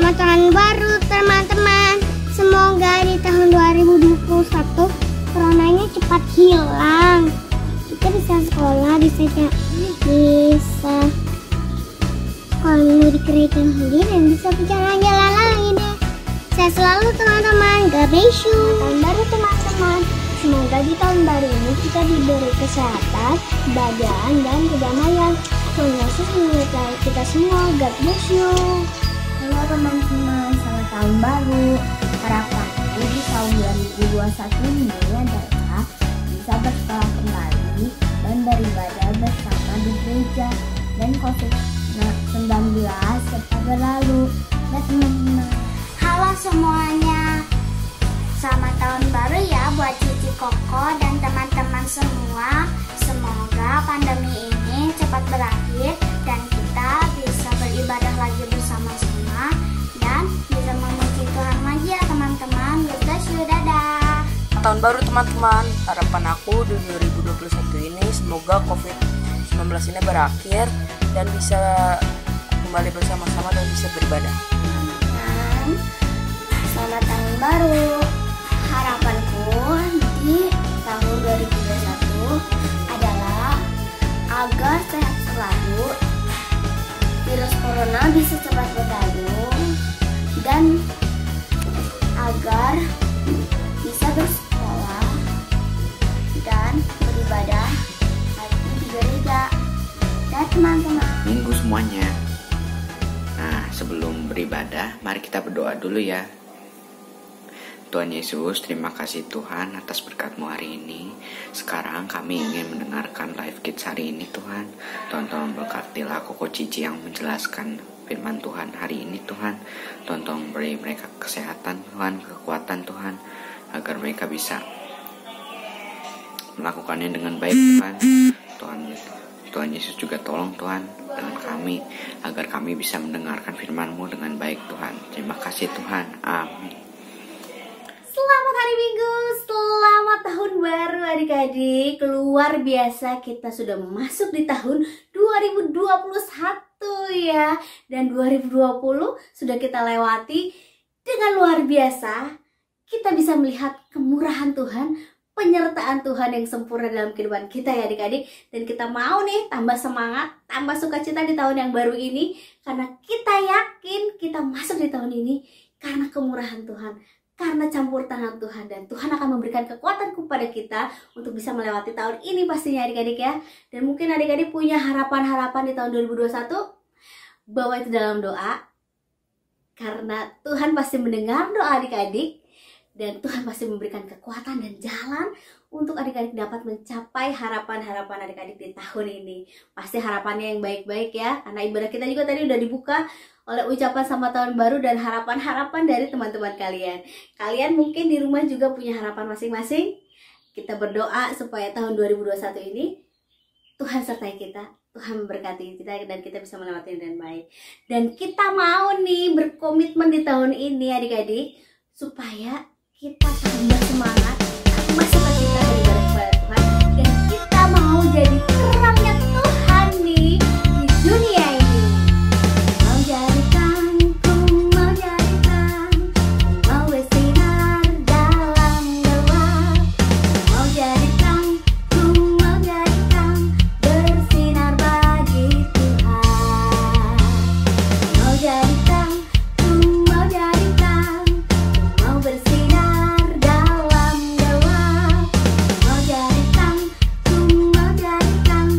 Selamat tahun baru teman-teman. Semoga di tahun 2021 coronanya cepat hilang. Kita bisa sekolah, bisa sekolah minggu di gereja lagi dan bisa berjalan-jalan lagi deh. Saya selalu teman-teman. God bless you. Tahun baru teman-teman. Semoga di tahun baru ini kita diberi kesehatan, kebahagiaan, dan kedamaian. Tuhan Yesus menyertai kita semua. God bless you. Halo teman-teman, selamat tahun baru. Harapanku di tahun 2021 ini adalah bisa bersekolah kembali dan beribadah bersama di gereja dan COVID-19 cepat berlalu. Ya teman-teman. Halo semuanya. Selamat tahun baru ya buat Cici Koko dan teman-teman semua. Semoga pandemi ini cepat berakhir dan kita bisa beribadah lagi bersama-sama dan bisa memuji Tuhan lagi ya teman-teman. God bless you, dadah. Tahun baru teman-teman, harapan aku di 2021 ini semoga COVID-19 ini berakhir dan bisa kembali bersama-sama dan bisa beribadah. Selamat tahun baru. Harapanku di tahun 2021 adalah agar sehat selalu, virus corona bisa cepat berlalu, dan agar bisa bersekolah dan beribadah lagi di gereja. Dan teman-teman, Minggu semuanya. Nah, sebelum beribadah, mari kita berdoa dulu ya. Tuhan Yesus, terima kasih Tuhan atas berkat-Mu hari ini. Sekarang kami ingin mendengarkan live kids hari ini Tuhan. Tuhan tolong berkatilah Koko Cici yang menjelaskan firman Tuhan hari ini Tuhan. Tuhan tolong beri mereka kesehatan Tuhan, kekuatan Tuhan, agar mereka bisa melakukannya dengan baik Tuhan. Tuhan Yesus juga tolong Tuhan dengan kami, agar kami bisa mendengarkan firman-Mu dengan baik Tuhan. Terima kasih Tuhan, amin. Selamat hari Minggu, selamat tahun baru adik-adik. Luar biasa, kita sudah masuk di tahun 2021 ya. Dan 2020 sudah kita lewati dengan luar biasa. Kita bisa melihat kemurahan Tuhan, penyertaan Tuhan yang sempurna dalam kehidupan kita ya adik-adik. Dan kita mau nih tambah semangat, tambah sukacita di tahun yang baru ini. Karena kita yakin kita masuk di tahun ini karena kemurahan Tuhan, karena campur tangan Tuhan, dan Tuhan akan memberikan kekuatan kepada kita untuk bisa melewati tahun ini pastinya adik-adik ya. Dan mungkin adik-adik punya harapan-harapan di tahun 2021, bawa itu dalam doa, karena Tuhan pasti mendengar doa adik-adik, dan Tuhan pasti memberikan kekuatan dan jalan untuk adik-adik dapat mencapai harapan-harapan adik-adik di tahun ini. Pasti harapannya yang baik-baik ya, karena ibadah kita juga tadi udah dibuka oleh ucapan selamat tahun baru dan harapan-harapan dari teman-teman kalian. Kalian mungkin di rumah juga punya harapan masing-masing. Kita berdoa supaya tahun 2021 ini Tuhan sertai kita, Tuhan memberkati kita, dan kita bisa melewati dengan baik. Dan kita mau nih berkomitmen di tahun ini adik-adik, supaya kita tambah semangat, tambah sukacita beribadah kepada Tuhan, dan kita mau jadi terangnya Tuhan nih di dunia ini. Mau jadi terang, mau jadi terang, mau bersinar dalam gelap. Mau jadi terang, mau jadi terang, bersinar bagi Tuhan. Mau jadi terang, mau jadi terang, mau bersinar dalam gelap. Mau jadi terang, mau jadi terang,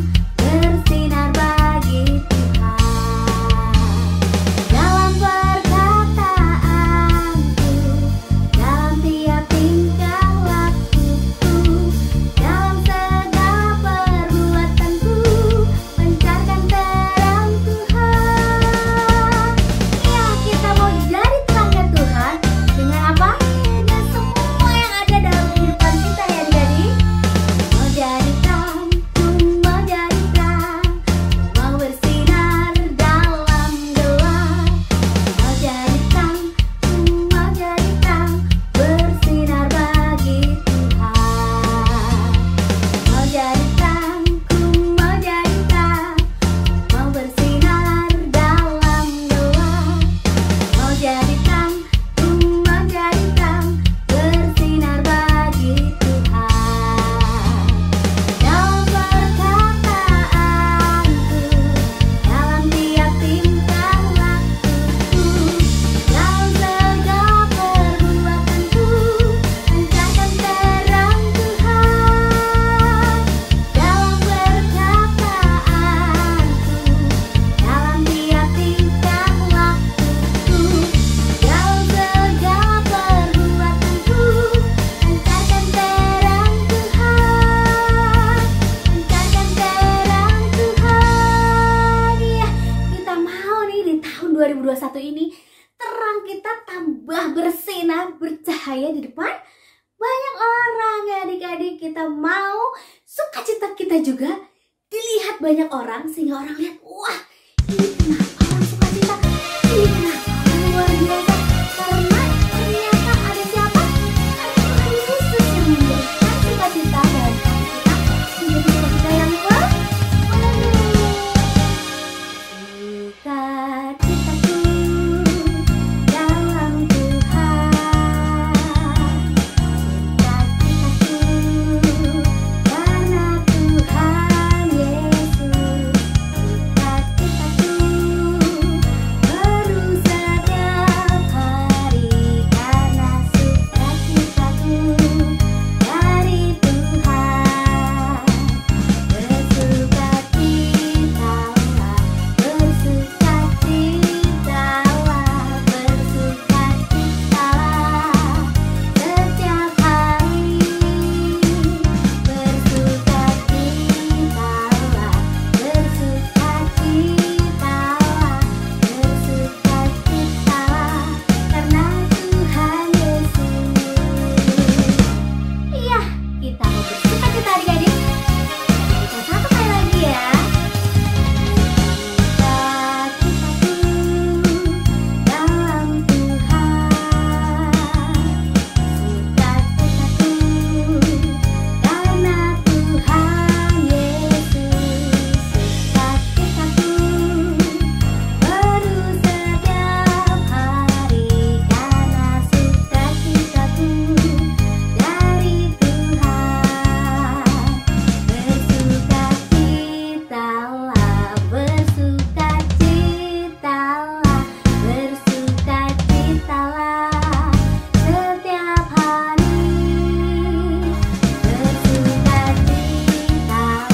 2021 ini terang kita tambah bersinar, bercahaya di depan banyak orang ya adik-adik. Kita mau sukacita kita juga dilihat banyak orang, sehingga orang lihat, wah ini kenapa orang sukacita, ini kenapa orang luar biasa. Karena ternyata ada siapa? Ada Tuhan Yesus yang memberikan sukacita dan kita menjadi sukacita yang penuh. Sukacitaku dalam Tuhan, sukacitaku karena Tuhan Yesus, sukacitaku baru setiap hari karena sukacitaku dari Tuhan. Bersukacitalah, bersukacitalah, bersukacitalah setiap hari. Bersukacitalah, bersukacitalah, bersukacitalah karena Tuhan Yesus. Iya, kita mau bersukacita adik-adik. Kita satu kali lagi ya. Sukacitaku dalam Tuhan, sukacitaku karena Tuhan Yesus, sukacitaku baru setiap hari karena sukacitaku dari Tuhan. Bersukacitalah, bersukacitalah, bersukacitalah setiap hari. Bersukacitalah,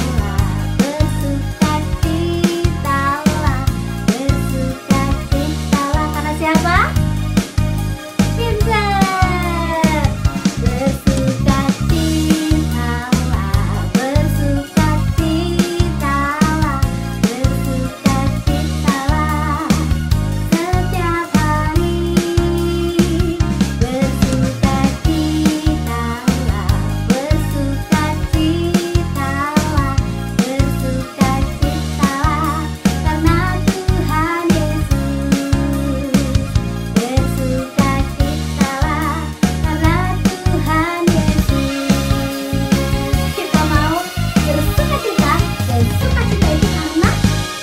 bersukacitalah, bersukacitalah karena siapa? Pintar. Bersukacitalah, bersukacitalah, bersukacitalah setiap hari. Bersukacitalah, bersukacitalah, bersukacitalah karena Tuhan Yesus. Bersukacitalah karena Tuhan Yesus. Kita mau bersukacita, dan sukacita itu karena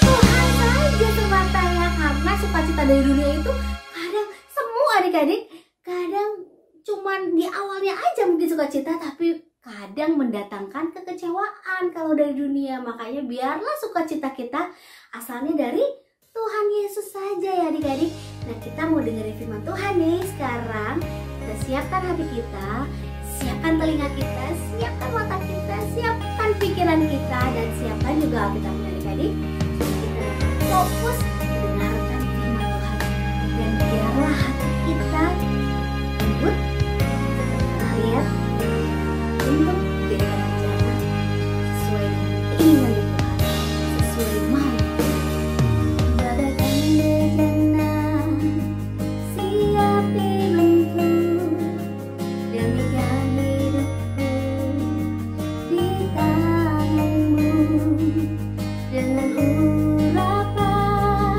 Tuhan saja semata ya. Karena sukacita dari dunia itu kadang semua adik-adik, kadang cuman di awalnya aja mungkin sukacita, tapi kadang mendatangkan kekecewaan kalau dari dunia. Makanya biarlah sukacita kita asalnya dari Tuhan Yesus saja ya adik-adik. Nah, kita mau dengerin firman Tuhan nih sekarang. Kita siapkan hati kita, siapkan telinga kita, siapkan mata kita, siapkan pikiran kita, dan siapkan juga Alkitabnya adik-adik. Kita fokus mendengarkan firman Tuhan, dan biarlah hati kita lembut, lihat untuk dikerjakan sesuai dengan keinginan Tuhan, sesuai mau. Bagaikan bejana siap dibentuk, demikian hidupku di tanganmu. Dengan urapan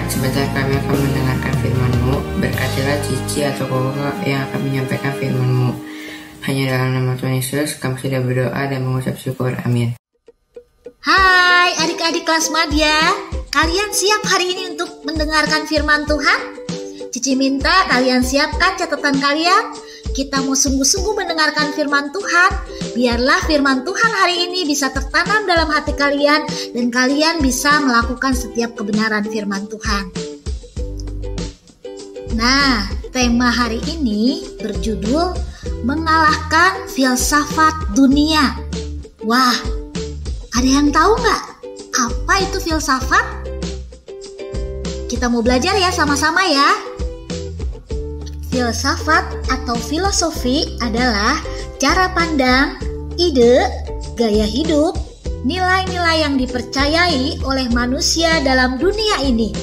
sebentar kami akan mendengarkan firman-Mu. Berkatilah Cici atau Koko yang akan menyampaikan firman-Mu. Hanya dalam nama Tuhan Yesus kami sudah berdoa dan mengucap syukur. Amin. Hai adik-adik kelas Madya, kalian siap hari ini untuk mendengarkan firman Tuhan? Cici minta kalian siapkan catatan kalian. Kita mau sungguh-sungguh mendengarkan firman Tuhan. Biarlah firman Tuhan hari ini bisa tertanam dalam hati kalian dan kalian bisa melakukan setiap kebenaran firman Tuhan. Nah, tema hari ini berjudul Mengalahkan Filsafat Dunia. Wah, ada yang tahu nggak apa itu filsafat? Kita mau belajar ya sama-sama ya. Filsafat atau filosofi adalah cara pandang, ide, gaya hidup, nilai-nilai yang dipercayai oleh manusia dalam dunia ini.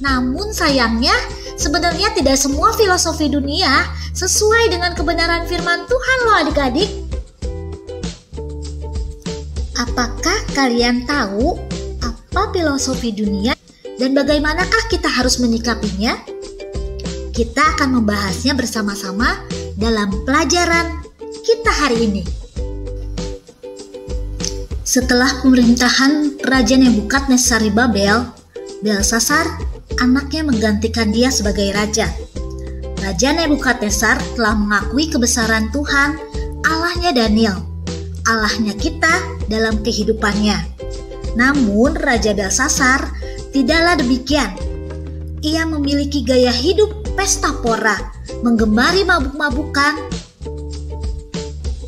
Namun sayangnya, sebenarnya tidak semua filosofi dunia sesuai dengan kebenaran firman Tuhan loh adik-adik. Apakah kalian tahu apa filosofi dunia dan bagaimanakah kita harus menyikapinya? Kita akan membahasnya bersama-sama dalam pelajaran kita hari ini. Setelah pemerintahan Raja Nebukadnezar di Babel, Belsasar anaknya menggantikan dia sebagai raja. Raja Nebukadnezar telah mengakui kebesaran Tuhan, Allahnya Daniel, Allahnya kita dalam kehidupannya. Namun Raja Belsasar tidaklah demikian. Ia memiliki gaya hidup pesta pora, menggemari mabuk-mabukan.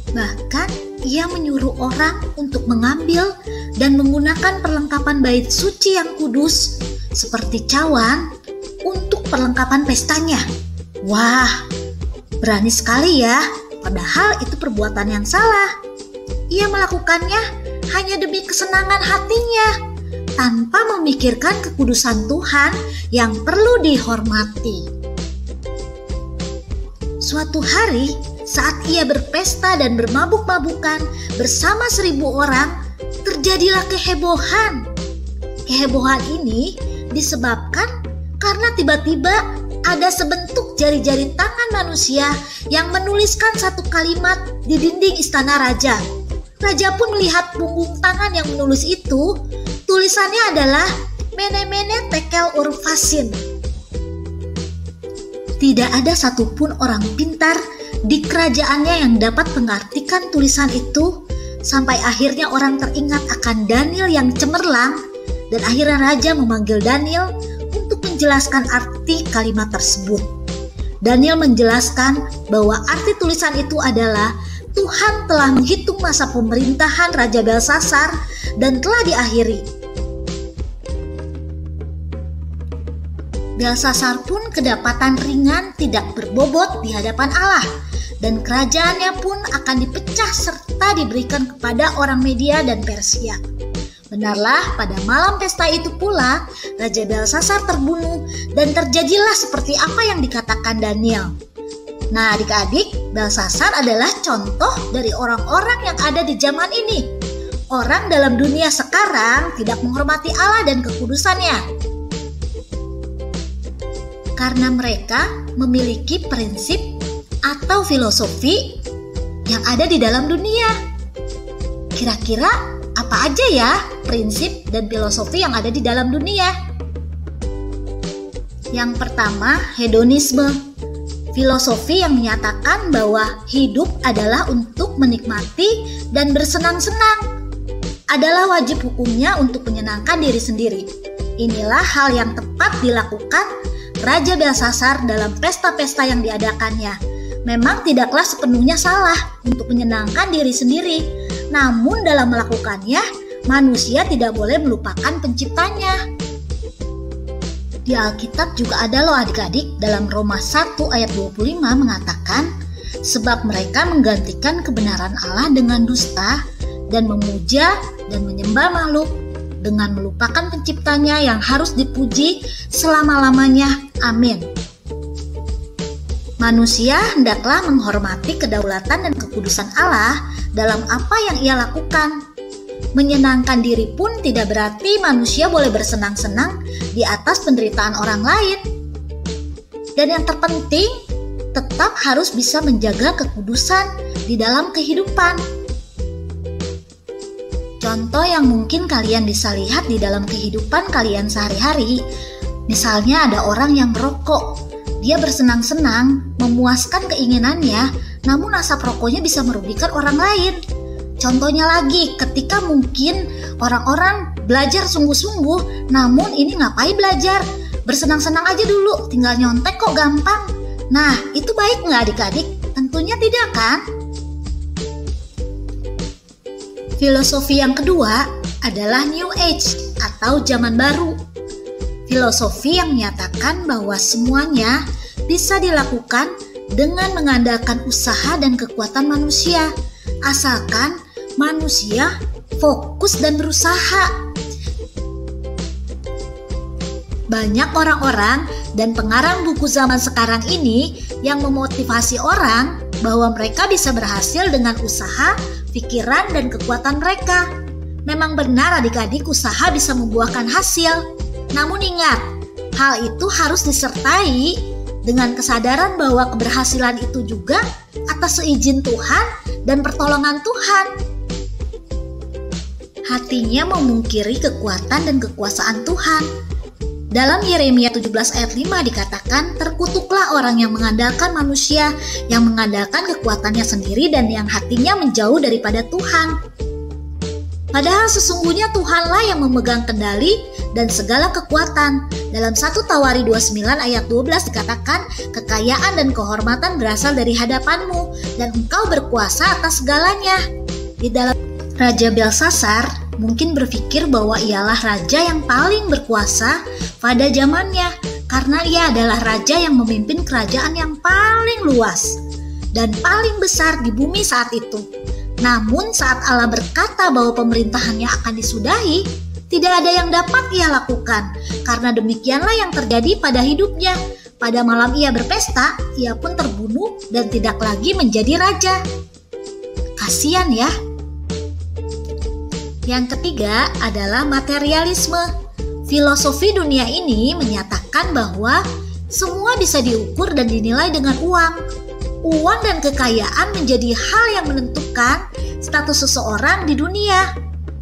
Bahkan ia menyuruh orang untuk mengambil dan menggunakan perlengkapan bait suci yang kudus seperti cawan untuk perlengkapan pestanya. Wah, berani sekali ya, padahal itu perbuatan yang salah. Ia melakukannya hanya demi kesenangan hatinya, tanpa memikirkan kekudusan Tuhan yang perlu dihormati. Suatu hari, saat ia berpesta dan bermabuk-mabukan bersama 1.000 orang, terjadilah kehebohan. Kehebohan ini disebabkan karena tiba-tiba ada sebentuk jari-jari tangan manusia yang menuliskan satu kalimat di dinding istana raja. Raja pun melihat punggung tangan yang menulis itu. Tulisannya adalah Mene Mene Tekel Urvasin. Tidak ada satupun orang pintar di kerajaannya yang dapat mengartikan tulisan itu, sampai akhirnya orang teringat akan Daniel yang cemerlang, dan akhirnya raja memanggil Daniel untuk menjelaskan arti kalimat tersebut. Daniel menjelaskan bahwa arti tulisan itu adalah Tuhan telah menghitung masa pemerintahan Raja Belsasar dan telah diakhiri. Belsasar pun kedapatan ringan tidak berbobot di hadapan Allah, dan kerajaannya pun akan dipecah serta diberikan kepada orang Media dan Persia. Benarlah pada malam pesta itu pula Raja Belsasar terbunuh dan terjadilah seperti apa yang dikatakan Daniel. Nah adik-adik, Belsasar adalah contoh dari orang-orang yang ada di zaman ini. Orang dalam dunia sekarang tidak menghormati Allah dan kekudusannya, karena mereka memiliki prinsip atau filosofi yang ada di dalam dunia. Kira-kira apa aja ya prinsip dan filosofi yang ada di dalam dunia? Yang pertama, hedonisme. Filosofi yang menyatakan bahwa hidup adalah untuk menikmati dan bersenang-senang. Adalah wajib hukumnya untuk menyenangkan diri sendiri. Inilah hal yang tepat dilakukan Raja Belsasar dalam pesta-pesta yang diadakannya. Memang tidaklah sepenuhnya salah untuk menyenangkan diri sendiri, namun dalam melakukannya, manusia tidak boleh melupakan penciptanya. Di Alkitab juga ada loh adik-adik, dalam Roma 1 ayat 25 mengatakan, sebab mereka menggantikan kebenaran Allah dengan dusta dan memuja dan menyembah makhluk dengan melupakan penciptanya yang harus dipuji selama-lamanya. Amin. Manusia hendaklah menghormati kedaulatan dan kekudusan Allah dalam apa yang ia lakukan. Menyenangkan diri pun tidak berarti manusia boleh bersenang-senang di atas penderitaan orang lain. Dan yang terpenting, tetap harus bisa menjaga kekudusan di dalam kehidupan. Contoh yang mungkin kalian bisa lihat di dalam kehidupan kalian sehari-hari, misalnya ada orang yang merokok. Dia bersenang-senang, memuaskan keinginannya, namun asap rokoknya bisa merugikan orang lain. Contohnya lagi, ketika mungkin orang-orang belajar sungguh-sungguh, namun ini ngapain belajar? Bersenang-senang aja dulu, tinggal nyontek kok gampang. Nah, itu baik nggak adik-adik? Tentunya tidak kan? Filosofi yang kedua adalah New Age atau zaman baru. Filosofi yang menyatakan bahwa semuanya bisa dilakukan dengan mengandalkan usaha dan kekuatan manusia, asalkan manusia fokus dan berusaha. Banyak orang-orang dan pengarang buku zaman sekarang ini yang memotivasi orang bahwa mereka bisa berhasil dengan usaha, pikiran, dan kekuatan mereka. Memang benar adik-adik, usaha bisa membuahkan hasil. Namun ingat, hal itu harus disertai dengan kesadaran bahwa keberhasilan itu juga atas seizin Tuhan dan pertolongan Tuhan. Hatinya memungkiri kekuatan dan kekuasaan Tuhan. Dalam Yeremia 17 ayat 5 dikatakan, terkutuklah orang yang mengandalkan manusia, yang mengandalkan kekuatannya sendiri dan yang hatinya menjauh daripada Tuhan. Padahal sesungguhnya Tuhanlah yang memegang kendali dan segala kekuatan. Dalam 1 Tawari 29 ayat 12 dikatakan, kekayaan dan kehormatan berasal dari hadapanmu dan engkau berkuasa atas segalanya. Di dalam Raja Belsasar mungkin berpikir bahwa ialah raja yang paling berkuasa pada zamannya karena ia adalah raja yang memimpin kerajaan yang paling luas dan paling besar di bumi saat itu. Namun saat Allah berkata bahwa pemerintahannya akan disudahi, tidak ada yang dapat ia lakukan karena demikianlah yang terjadi pada hidupnya. Pada malam ia berpesta, ia pun terbunuh dan tidak lagi menjadi raja. Kasian ya. Yang ketiga adalah materialisme. Filosofi dunia ini menyatakan bahwa semua bisa diukur dan dinilai dengan uang. Uang dan kekayaan menjadi hal yang menentukan status seseorang di dunia.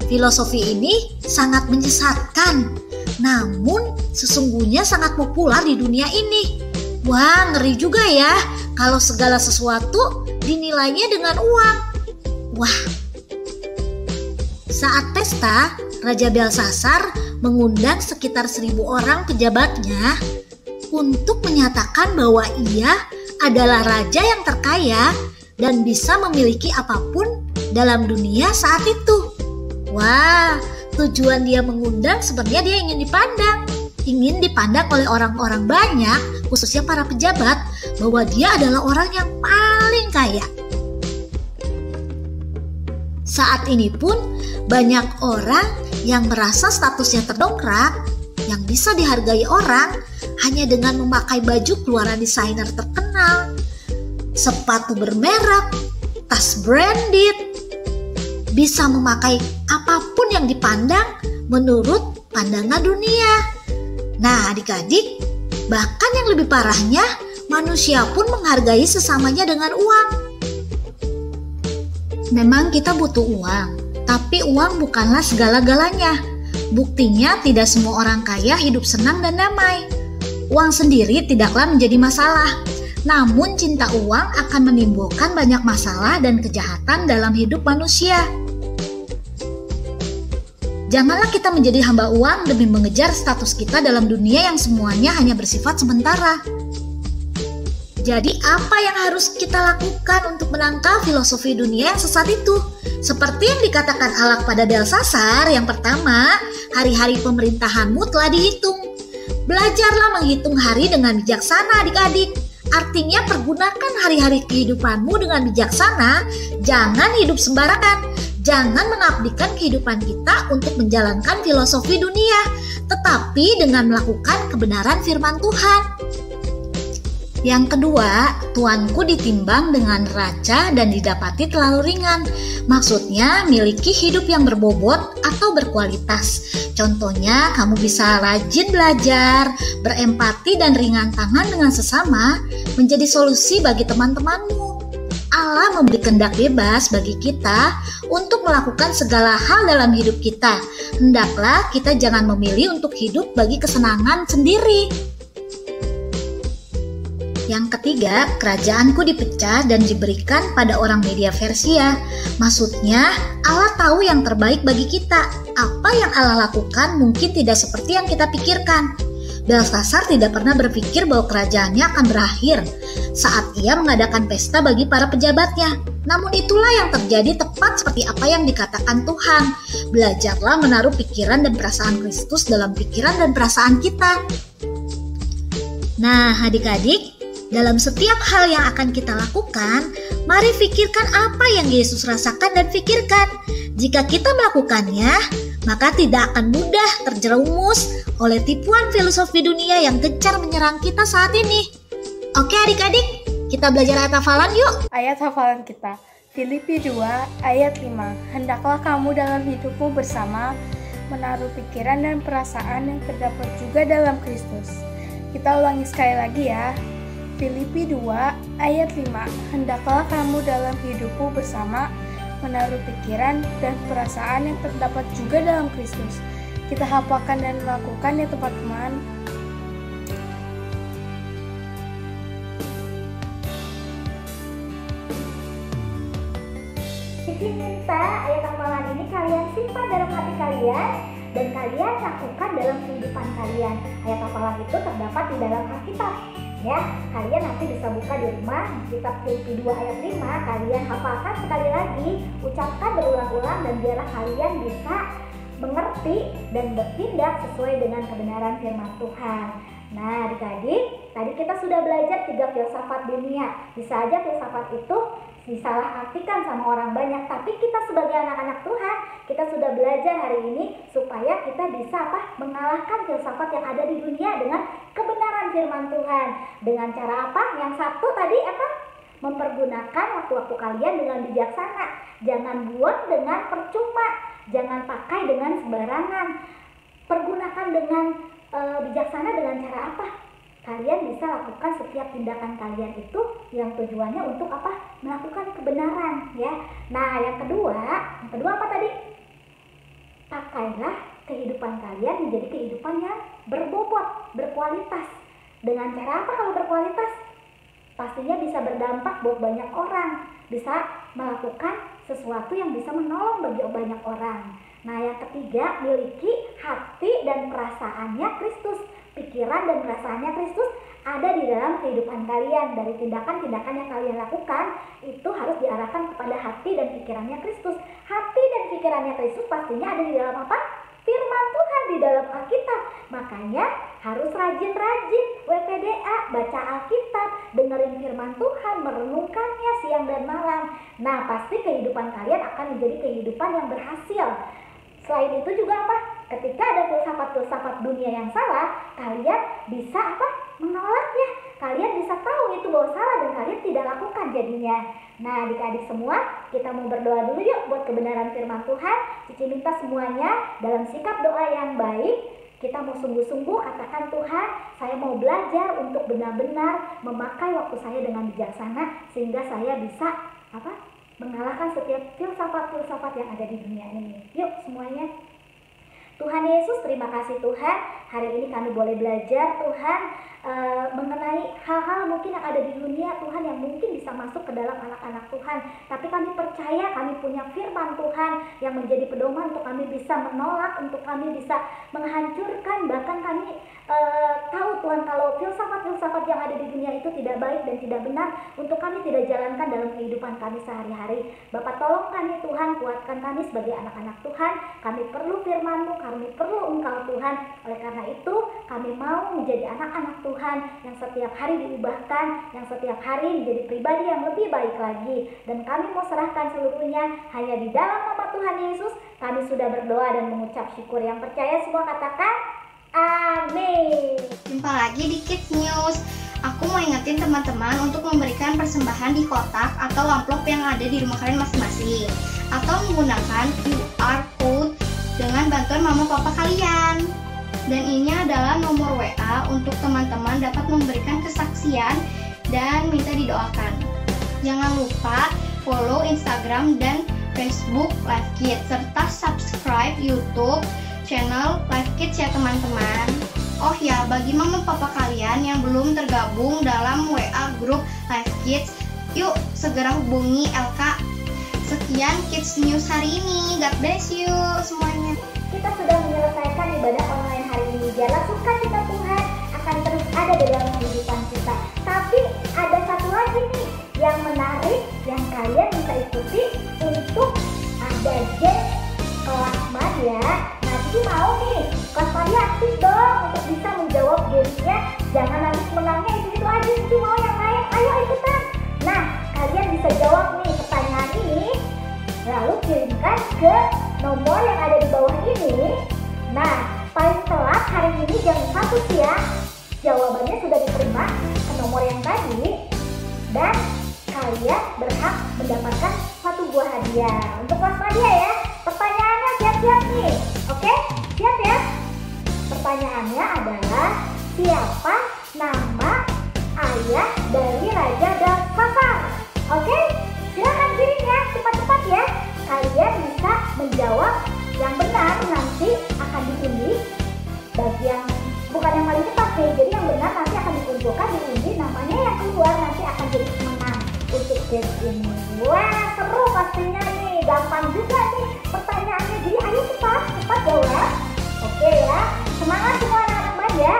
Filosofi ini sangat menyesatkan, namun sesungguhnya sangat populer di dunia ini. Wah, ngeri juga ya kalau segala sesuatu dinilainya dengan uang. Wah. Saat pesta, Raja Belsasar mengundang sekitar 1.000 orang pejabatnya untuk menyatakan bahwa ia adalah raja yang terkaya dan bisa memiliki apapun dalam dunia saat itu. Wah, tujuan dia mengundang sebenarnya dia ingin dipandang oleh orang-orang banyak, khususnya para pejabat, bahwa dia adalah orang yang paling kaya. Saat ini pun banyak orang yang merasa statusnya terdongkrak, yang bisa dihargai orang hanya dengan memakai baju keluaran desainer terkenal, sepatu bermerek, tas branded, bisa memakai apapun yang dipandang menurut pandangan dunia. Nah adik-adik, bahkan yang lebih parahnya, manusia pun menghargai sesamanya dengan uang. Memang kita butuh uang, tapi uang bukanlah segala-galanya. Buktinya tidak semua orang kaya hidup senang dan damai. Uang sendiri tidaklah menjadi masalah, namun cinta uang akan menimbulkan banyak masalah dan kejahatan dalam hidup manusia. Janganlah kita menjadi hamba uang demi mengejar status kita dalam dunia yang semuanya hanya bersifat sementara. Jadi apa yang harus kita lakukan untuk menangkal filosofi dunia yang sesat itu? Seperti yang dikatakan Allah pada Belsasar, yang pertama, hari-hari pemerintahanmu telah dihitung. Belajarlah menghitung hari dengan bijaksana adik-adik. Artinya pergunakan hari-hari kehidupanmu dengan bijaksana, jangan hidup sembarangan. Jangan mengabdikan kehidupan kita untuk menjalankan filosofi dunia, tetapi dengan melakukan kebenaran firman Tuhan. Yang kedua, tuanku ditimbang dengan neraca dan didapati terlalu ringan. Maksudnya, miliki hidup yang berbobot atau berkualitas. Contohnya, kamu bisa rajin belajar, berempati dan ringan tangan dengan sesama, menjadi solusi bagi teman-temanmu. Allah memberi kehendak bebas bagi kita untuk melakukan segala hal dalam hidup kita. Hendaklah kita jangan memilih untuk hidup bagi kesenangan sendiri. Yang ketiga, kerajaanku dipecah dan diberikan pada orang Media Persia. Maksudnya, Allah tahu yang terbaik bagi kita. Apa yang Allah lakukan mungkin tidak seperti yang kita pikirkan. Belsasar tidak pernah berpikir bahwa kerajaannya akan berakhir saat ia mengadakan pesta bagi para pejabatnya. Namun itulah yang terjadi tepat seperti apa yang dikatakan Tuhan. Belajarlah menaruh pikiran dan perasaan Kristus dalam pikiran dan perasaan kita. Nah, adik-adik, dalam setiap hal yang akan kita lakukan, mari pikirkan apa yang Yesus rasakan dan pikirkan. Jika kita melakukannya, maka tidak akan mudah terjerumus oleh tipuan filosofi dunia yang gencar menyerang kita saat ini. Oke adik-adik, kita belajar ayat hafalan yuk. Ayat hafalan kita, Filipi 2 ayat 5. Hendaklah kamu dalam hidupmu bersama menaruh pikiran dan perasaan yang terdapat juga dalam Kristus. Kita ulangi sekali lagi ya. Filipi 2 ayat 5. Hendaklah kamu dalam hidupmu bersama menaruh pikiran dan perasaan yang terdapat juga dalam Kristus. Kita hafalkan dan lakukan ya teman-teman. Cici minta ayat hafalan ini kalian simpan dalam hati kalian dan kalian lakukan dalam kehidupan kalian. Ayat hafalan itu terdapat di dalam Alkitab. Ya, kalian nanti bisa buka di rumah kitab Filipi 2 ayat 5, kalian hafalkan sekali lagi, ucapkan berulang-ulang dan biarlah kalian bisa mengerti dan bertindak sesuai dengan kebenaran firman Tuhan. Nah, adik-adik, tadi kita sudah belajar 3 filsafat dunia. Bisa aja filsafat itu disalahartikan sama orang banyak, tapi kita sebagai anak-anak Tuhan, kita sudah belajar hari ini supaya kita bisa mengalahkan filsafat yang ada di dunia dengan kebenaran firman Tuhan. Dengan cara apa? Yang satu tadi mempergunakan waktu-waktu kalian dengan bijaksana. Jangan buang dengan percuma, jangan pakai dengan sembarangan. Pergunakan dengan bijaksana dengan cara apa? Kalian bisa lakukan setiap tindakan kalian itu yang tujuannya untuk melakukan kebenaran ya. Nah, yang kedua apa tadi? Pakailah kehidupan kalian menjadi kehidupan yang berbobot, berkualitas. Dengan cara apa kalau berkualitas? Pastinya bisa berdampak buat banyak orang, bisa melakukan sesuatu yang bisa menolong bagi banyak orang. Nah, yang ketiga, miliki hati dan perasaannya Kristus. Pikiran dan perasaannya Kristus ada di dalam kehidupan kalian. Dari tindakan-tindakan yang kalian lakukan itu harus diarahkan kepada hati dan pikirannya Kristus. Hati dan pikirannya Kristus pastinya ada di dalam apa? Firman Tuhan di dalam Alkitab. Makanya harus rajin-rajin WPDA, baca Alkitab, dengerin firman Tuhan, merenungkannya siang dan malam. Nah, pasti kehidupan kalian akan menjadi kehidupan yang berhasil. Selain itu juga ketika ada filsafat-filsafat dunia yang salah, kalian bisa menolaknya. Kalian bisa tahu itu bahwa salah dan kalian tidak lakukan jadinya. Nah, adik-adik semua, kita mau berdoa dulu yuk buat kebenaran firman Tuhan. Cici minta semuanya dalam sikap doa yang baik, kita mau sungguh-sungguh katakan, Tuhan, saya mau belajar untuk benar-benar memakai waktu saya dengan bijaksana sehingga saya bisa mengalahkan setiap filsafat-filsafat yang ada di dunia ini. Yuk semuanya. Tuhan Yesus, terima kasih Tuhan. Hari ini kami boleh belajar Tuhan mengenai hal-hal mungkin yang ada di dunia Tuhan yang mungkin bisa masuk ke dalam anak-anak Tuhan. Tapi kami percaya kami punya firman Tuhan yang menjadi pedoman untuk kami bisa menolak, untuk kami bisa menghancurkan. Bahkan kami tahu Tuhan kalau filsafat-filsafat yang ada di dunia itu tidak baik dan tidak benar untuk kami tidak jalankan dalam kehidupan kami sehari-hari. Bapak tolong kami Tuhan, kuatkan kami sebagai anak-anak Tuhan. Kami perlu firman-Mu, kami perlu Engkau Tuhan. Oleh karena itu kami mau menjadi anak-anak Tuhan yang setiap hari diubahkan, yang setiap hari menjadi pribadi yang lebih baik lagi. Dan kami mau serahkan seluruhnya hanya di dalam nama Tuhan Yesus. Kami sudah berdoa dan mengucap syukur. Yang percaya semua katakan amin. Jumpa lagi di Kids News. aku mau ingetin teman-teman untuk memberikan persembahan di kotak atau amplop yang ada di rumah kalian masing-masing, atau menggunakan QR code dengan bantuan mama papa kalian. Dan ini adalah nomor WA untuk teman-teman dapat memberikan kesaksian dan minta didoakan. Jangan lupa follow Instagram dan Facebook Live Kids, serta subscribe YouTube channel Live Kids ya teman-teman. Oh ya, bagi mama papa kalian yang belum tergabung dalam WA grup Live Kids, yuk segera hubungi LK. Sekian Kids News hari ini. God bless you semuanya. Kita sudah menyelesaikan ibadah online hari ini. Jalan sukacita Tuhan akan terus ada dalam kehidupan kita. Tapi ada satu lagi nih yang menarik yang kalian bisa ikuti, untuk ada game kelas Madia. Nah, Cici mau nih kelas Madia aktif dong untuk bisa menjawab gamenya. Jangan nanti menangnya itu aja, Cici mau yang lain. Ayo ikutan. Nah, kalian bisa jawab nih pertanyaan ini, lalu kirimkan ke nomor yang ada di bawah ini. Nah, paling telat hari ini jam 1 siang jawabannya sudah diterima ke nomor yang tadi, dan kalian berhak mendapatkan 1 buah hadiah untuk kelas Madia ya. Pertanyaannya siap-siap nih. Oke, siap ya? Pertanyaannya adalah, siapa nama ayah dari Raja Belshazzar? Oke, silakan kirim ya, cepat-cepat ya. Kalian bisa menjawab yang benar, nanti akan diundi. Bagi yang bukan yang paling cepat nih, jadi yang benar nanti akan dikumpulkan, diundi, namanya yang keluar nanti akan jadi pemenang untuk game ini. Wah, seru pastinya nih, gampang juga nih pertanyaannya, jadi ayo cepat jawab. Oke ya, semangat semua anak-anak Madia.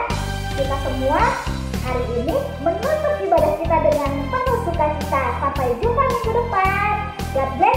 Kita semua hari ini menutup ibadah kita dengan penuh sukacita. Sampai jumpa minggu depan. God bless.